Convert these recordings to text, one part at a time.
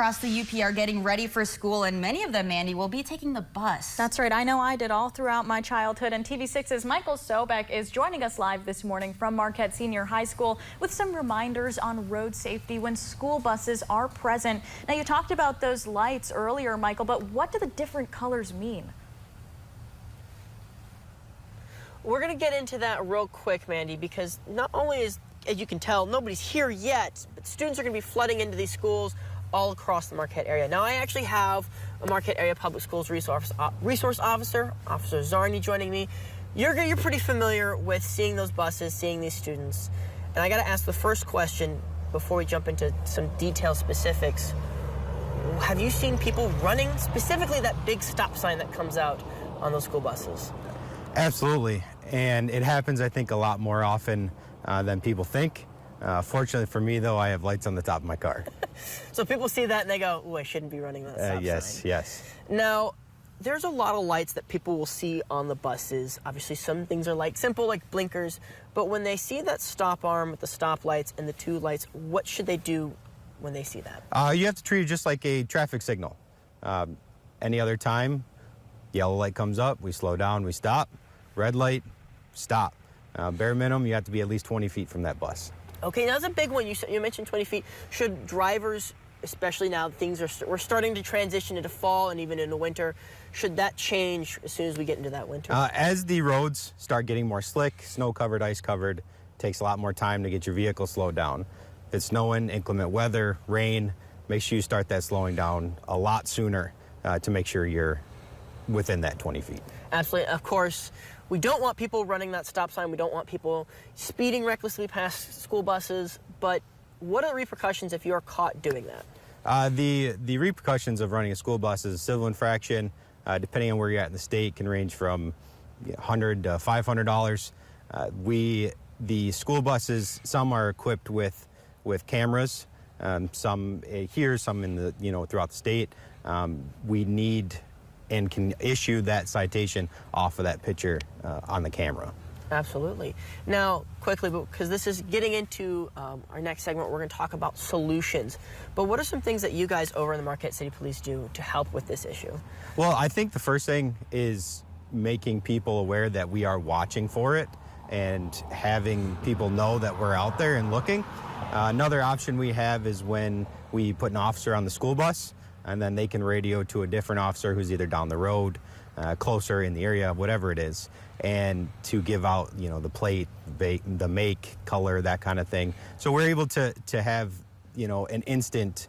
Across the UP are getting ready for school, and many of them, Mandy, will be taking the bus. That's right. I know I did all throughout my childhood, and TV6's Michael Sobek is joining us live this morning from Marquette Senior High School with some reminders on road safety when school buses are present. Now, you talked about those lights earlier, Michael, but what do the different colors mean? We're going to get into that real quick, Mandy, because not only is, as you can tell, nobody's here yet, but students are going to be flooding into these schools all across the Marquette area. Now, I actually have a Marquette Area Public Schools resource officer, Officer Zarni, joining me. You're pretty familiar with seeing those buses, seeing these students. And I got to ask the first question before we jump into some detailed specifics. Have you seen people running, specifically that big stop sign that comes out on those school buses? Absolutely, and it happens, I think, a lot more often than people think. Fortunately for me, though, I have lights on the top of my car. So people see that and they go, "Oh, I shouldn't be running that stop sign." Yes. Now, there's a lot of lights that people will see on the buses. Obviously, some things are like simple, like blinkers, but when they see that stop arm with the stop lights and the two lights, what should they do when they see that? You have to treat it just like a traffic signal. Any other time, yellow light comes up, we slow down, we stop. Red light, stop. Bare minimum, you have to be at least 20 feet from that bus. Okay, now that's a big one. You mentioned 20 feet. Should drivers, especially now we're starting to transition into fall and even into winter, should that change as soon as we get into that winter? As the roads start getting more slick, snow-covered, ice-covered, takes a lot more time to get your vehicle slowed down. If it's snowing, inclement weather, rain, make sure you start that slowing down a lot sooner to make sure you're within that 20 feet. Absolutely. Of course, we don't want people running that stop sign. We don't want people speeding recklessly past school buses. But what are the repercussions if you're caught doing that? The repercussions of running a school bus is a civil infraction. Depending on where you're at in the state, can range from $100 to $500. The school buses, some are equipped with cameras. Some here, some in the throughout the state. We need and can issue that citation off of that picture on the camera. Absolutely. Now, quickly, because this is getting into our next segment, we're going to talk about solutions. But what are some things that you guys over in the Marquette City Police do to help with this issue? Well, I think the first thing is making people aware that we are watching for it and having people know that we're out there and looking. Another option we have is when we put an officer on the school bus, and then they can radio to a different officer who's either down the road, closer in the area, whatever it is, and to give out, the plate, the make, color, that kind of thing. So we're able to have, an instant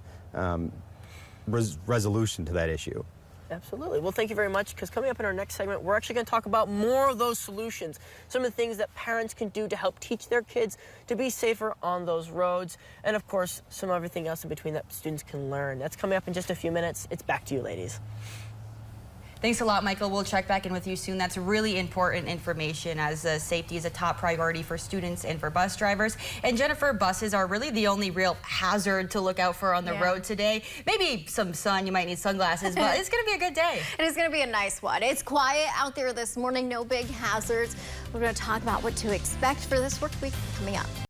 resolution to that issue. Absolutely. Well, thank you very much, because coming up in our next segment, we're actually going to talk about more of those solutions, some of the things that parents can do to help teach their kids to be safer on those roads, and of course, some everything else in between that students can learn. That's coming up in just a few minutes. It's back to you, ladies. Thanks a lot, Michael. We'll check back in with you soon. That's really important information, as safety is a top priority for students and for bus drivers. And Jennifer, buses are really the only real hazard to look out for on the road today. Maybe some sun, you might need sunglasses, but it's going to be a good day. It is going to be a nice one. It's quiet out there this morning, no big hazards. We're going to talk about what to expect for this work week coming up.